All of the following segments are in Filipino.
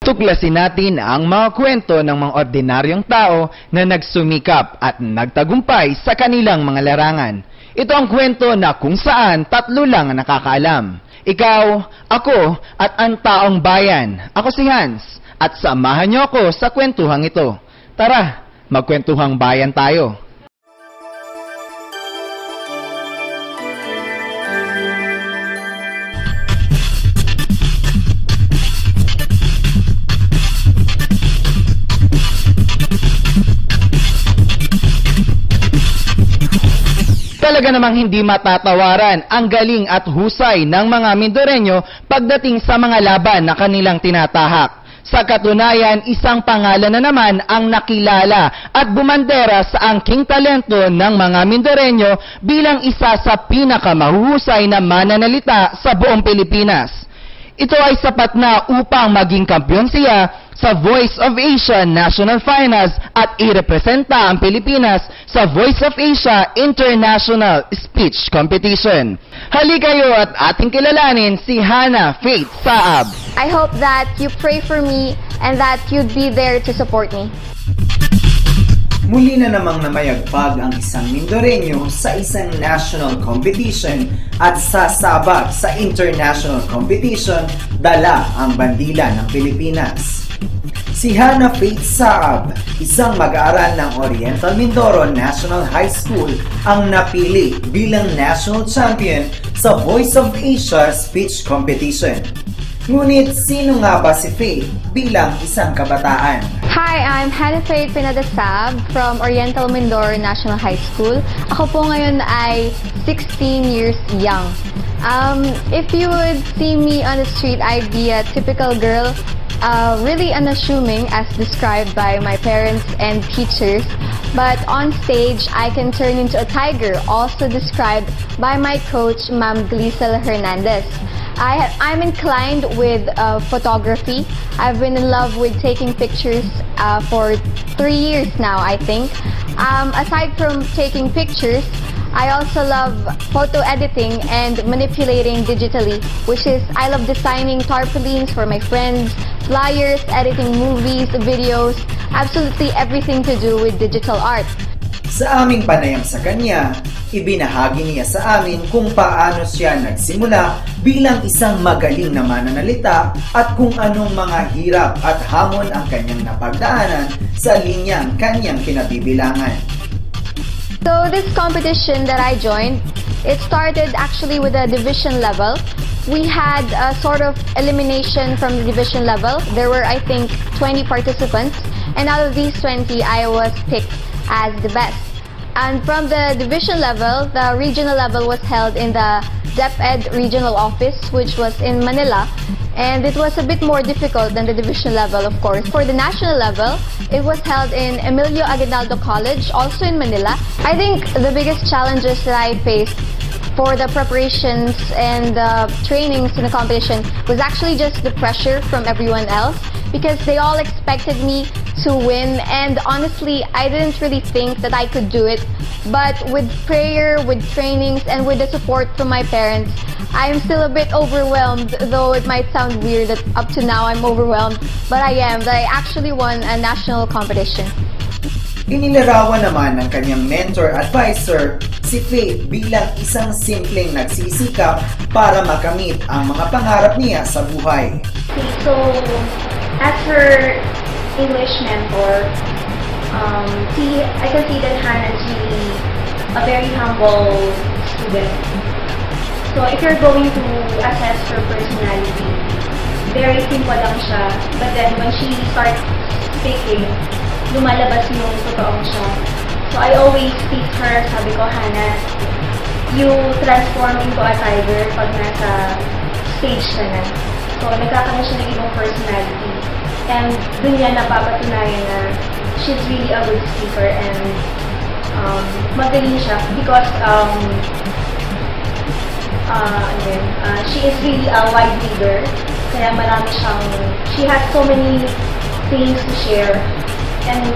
Tuklasin natin ang mga kwento ng mga ordinaryong tao na nagsumikap at nagtagumpay sa kanilang mga larangan. Ito ang kwento na kung saan tatlo lang ang nakakaalam. Ikaw, ako, at ang taong bayan. Ako si Hans, at samahan niyo ako sa kwentuhang ito. Tara, magkwentuhang bayan tayo. Talaga namang hindi matatawaran ang galing at husay ng mga Mindoreño pagdating sa mga laban na kanilang tinatahak. Sa katunayan, isang pangalan na naman ang nakilala at bumandera sa angking talento ng mga Mindoreño bilang isa sa pinakamahuhusay na mananalita sa buong Pilipinas. Ito ay sapat na upang maging kampiyon siya sa Voice of Asia National Finals at irepresenta ang Pilipinas sa Voice of Asia International Speech Competition. Halika kayo at ating kilalanin si Hannah Faith Saab. I hope that you pray for me and that you'd be there to support me. Muli na namang namayagpag ang isang Mindoreño sa isang national competition at sasabak sa international competition, dala ang bandila ng Pilipinas. Si Hannah Faith Saab, isang mag-aaral ng Oriental Mindoro National High School, ang napili bilang national champion sa Voice of Asia Speech Competition. Ngunit sino nga ba si Faith bilang isang kabataan? Hi, I'm Hannah Faith Pinada Saab from Oriental Mindoro National High School. Ako po ngayon ay 16 years young. If you would see me on the street, I'd be a typical girl, really unassuming as described by my parents and teachers. But on stage, I can turn into a tiger, also described by my coach, Ma'am Glisel Hernandez. I'm inclined with photography. I've been in love with taking pictures for 3 years now, I think. Aside from taking pictures, I also love photo editing and manipulating digitally, which is I love designing tarpaulins for my friends, flyers, editing movies, videos, absolutely everything to do with digital art. Sa aming panayam sa kanya, ibinahagi niya sa amin kung paano siya nagsimula bilang isang magaling na mananalita at kung anong mga hirap at hamon ang kanyang napagdaanan sa linyang kanyang kinabibilangan. So this competition that I joined, it started actually with a division level. We had a sort of elimination from the division level. There were, I think, 20 participants, and out of these 20, I was picked as the best. And from the division level, the regional level was held in the DepEd regional office, which was in Manila, and it was a bit more difficult than the division level, of course. For the national level, it was held in Emilio Aguinaldo College, also in Manila. I think the biggest challenges that I faced for the preparations and the trainings in the competition was actually just the pressure from everyone else, because they all expected me to win, and honestly, I didn't really think that I could do it. But with prayer, with trainings, and with the support from my parents, I'm still a bit overwhelmed, though it might sound weird that up to now I'm overwhelmed, but I am, that I actually won a national competition. Inilarawan naman ng kanyang mentor-advisor si Faith bilang isang simpleng nagsisikap para makamit ang mga pangarap niya sa buhay. So, as her English mentor, I can see that Hannah is really a very humble student. So, if you're going to assess her personality, very simple lang siya. But then, when she starts speaking, lumalabas yung totoong siya. So, I always teach her, sabi ko, Hannah, you transform into a tiger pag nasa stage ka na. So, nagkakaroon siya ng ibang personality. And dun niya napapatunayan na she's really a good speaker and magaling siya because she is really a wide leader. Kaya marami siyang, she has so many things to share. And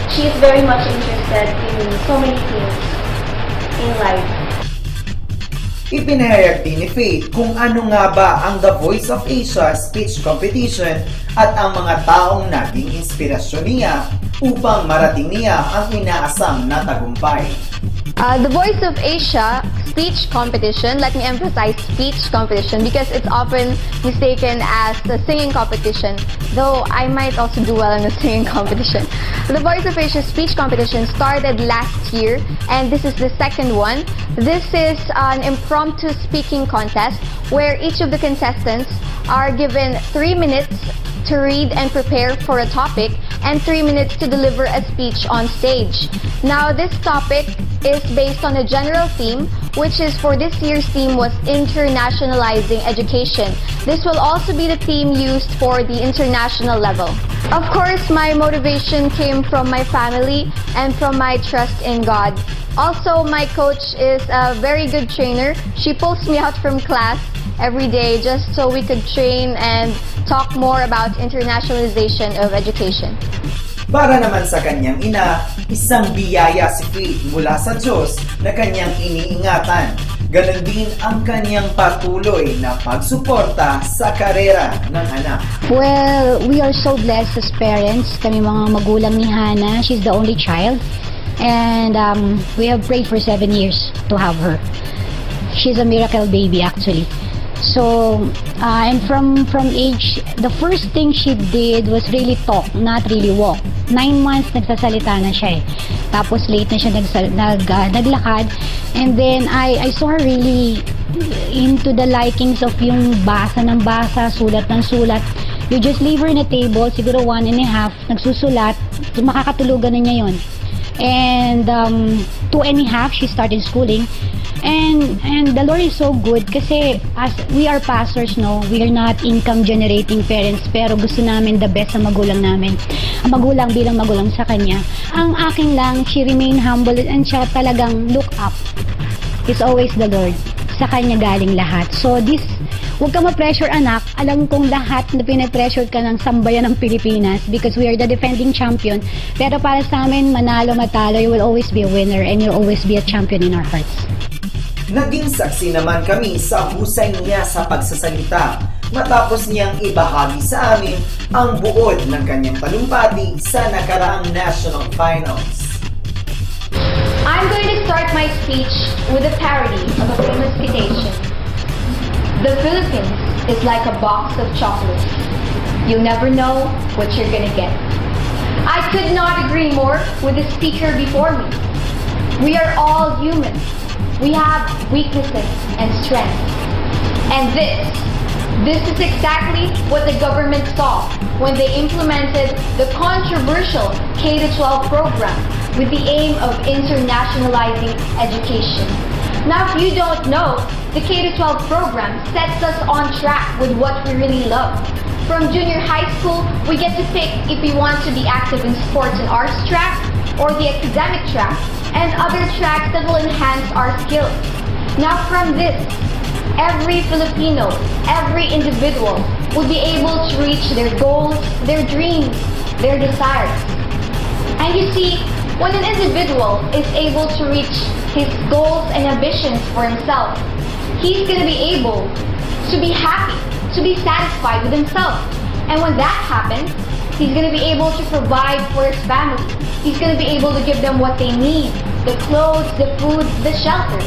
she is very much interested in so many things in life. Ipinahayag din ni Faith kung ano nga ba ang The Voice of Asia speech competition at ang mga taong naging inspirasyon niya upang marating niya ang inaasam na tagumpay. The Voice of Asia speech competition, let me emphasize speech competition because it's often mistaken as a singing competition, though I might also do well in the singing competition. The Voice of Asia speech competition started last year and this is the second one. This is an impromptu speaking contest where each of the contestants are given 3 minutes to read and prepare for a topic and 3 minutes to deliver a speech on stage. Now this topic is based on a general theme, which is for this year's theme was internationalizing education. This will also be the theme used for the international level. Of course, my motivation came from my family and from my trust in God. Also, my coach is a very good trainer. She pulls me out from class every day just so we could train and talk more about internationalization of education. Para naman sa kanyang ina, isang biyaya si Faith mula sa Diyos na kanyang iniingatan. Ganon din ang kanyang patuloy na pagsuporta sa karera ng anak. Well, we are so blessed as parents. Kami mga magulang ni Hannah. She's the only child. And we have prayed for 7 years to have her. She's a miracle baby actually. So, and from age, the first thing she did was really talk, not really walk. 9 months nagsasalita na siya eh. Tapos late na siya naglakad. And then I saw her really into the likings of yung basa ng basa, sulat ng sulat. You just leave her in a table, siguro 1.5, nagsusulat, makakatulugan na niya yun. And 2.5, she started schooling. And the Lord is so good kasi as we are pastors, no, we are not income generating parents, pero gusto namin the best sa magulang namin. Ang magulang bilang magulang sa kanya. Ang akin lang, she remain humble and siya talagang look up. It's always the Lord. Sa kanya galing lahat. So this, huwag ka ma-pressure anak. Alam kong lahat na pinapressure ka ng sambayan ng Pilipinas because we are the defending champion. Pero para sa amin, manalo matalo, you will always be a winner and you'll always be a champion in our hearts. Naging saksi naman kami sa husay niya sa pagsasalita matapos niyang ibahagi sa amin ang buod ng kanyang talumpati sa nakaraang national finals. I'm going to start my speech with a parody of a famous quotation. The Philippines is like a box of chocolates. You never know what you're gonna get. I could not agree more with the speaker before me. We are all human. We have weaknesses and strengths. And this is exactly what the government saw when they implemented the controversial K-12 program with the aim of internationalizing education. Now, if you don't know, the K-12 program sets us on track with what we really love. From junior high school, we get to pick if we want to be active in sports and arts track or the academic track and other tracks that will enhance our skills. Now from this, every Filipino, every individual will be able to reach their goals, their dreams, their desires. And you see, when an individual is able to reach his goals and ambitions for himself, he's going to be able to be happy, to be satisfied with himself. And when that happens, he's going to be able to provide for his family. He's going to be able to give them what they need, the clothes, the food, the shelter.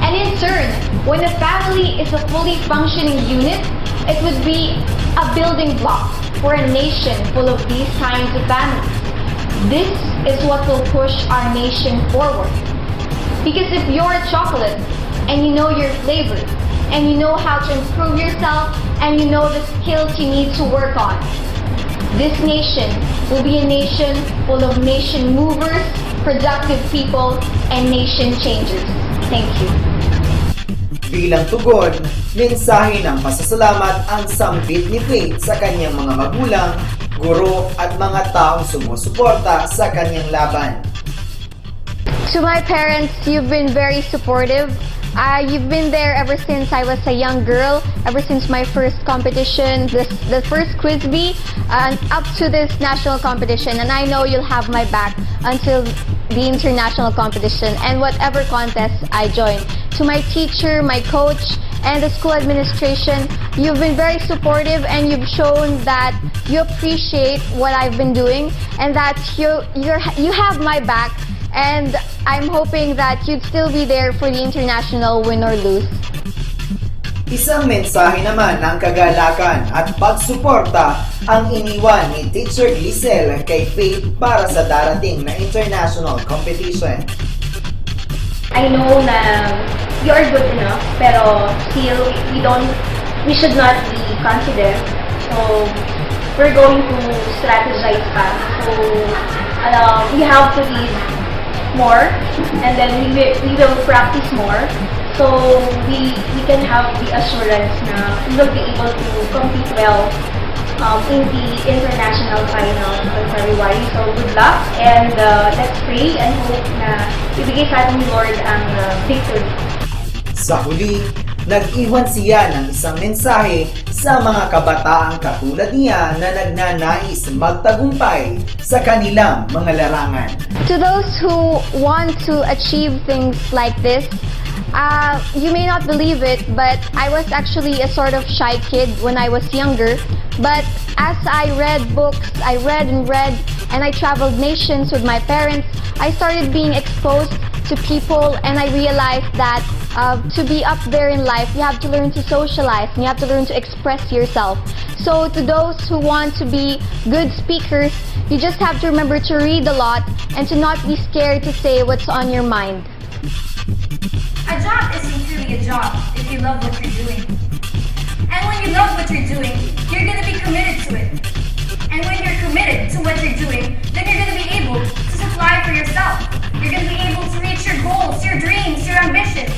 And in turn, when a family is a fully functioning unit, it would be a building block for a nation full of these kinds of families. This is what will push our nation forward. Because if you're a chocolate and you know your flavor, and you know how to improve yourself, and you know the skills you need to work on, this nation will be a nation full of nation movers, productive people, and nation changers. Thank you. Bilang tugon, mensahe ng pasasalamat ang sambit ni Faith sa kanyang mga magulang, guro at mga taong sumusuporta sa kanyang laban. To my parents, you've been very supportive. You've been there ever since I was a young girl, ever since my first competition, the first quiz bee, up to this national competition. And I know you'll have my back until the international competition and whatever contest I join. To my teacher, my coach, and the school administration, you've been very supportive and you've shown that you appreciate what I've been doing and that you have my back, and I'm hoping that you'd still be there for the international win or lose. Isang mensahe naman ng kagalakan at pagsuporta ang iniwan ni Teacher Glisel kay Faith para sa darating na international competition. I know na you are good enough, pero still we should not be confident. So we're going to strategize pa. So we have to read more, and then we will practice more. So we can have the assurance na we will be able to compete well in the international final on February. So good luck, and let's pray and hope na ibigay sa ating Lord ang victory. Sa huli, nag-iwan siya ng isang mensahe sa mga kabataang katulad niya na nagnanais magtagumpay sa kanilang mga larangan. To those who want to achieve things like this, you may not believe it, but I was actually a sort of shy kid when I was younger. But as I read books, I read, and I traveled nations with my parents, I started being exposed to people, and I realized that to be up there in life, you have to learn to socialize, and you have to learn to express yourself. So to those who want to be good speakers, you just have to remember to read a lot and to not be scared to say what's on your mind. A job isn't truly a job if you love what you're doing. And when you love what you're doing, you're going to be committed to it. And when you're committed to what you're doing, then you're going to be able to supply for yourself. You're going to be able to reach your goals, your dreams, your ambitions.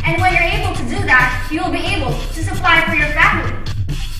And when you're able to do that, you will be able to supply for your family.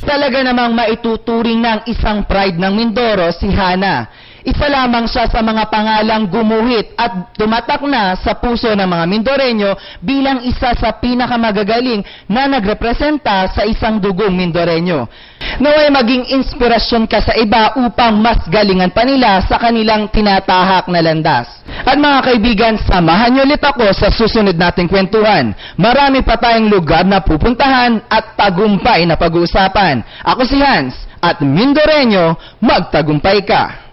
Talaga namang maituturing ng isang pride ng Mindoro si Hana. Isa lamang siya sa mga pangalang gumuhit at tumatak na sa puso ng mga Mindoreño bilang isa sa pinakamagagaling na nagrepresenta sa isang dugong Mindoreño. Naway maging inspirasyon ka sa iba upang mas galingan pa nila sa kanilang tinatahak na landas. At mga kaibigan, samahan niyo ulit ako sa susunod nating kwentuhan. Marami pa tayong lugar na pupuntahan at tagumpay na pag-uusapan. Ako si Hans at Mindoreño, magtagumpay ka!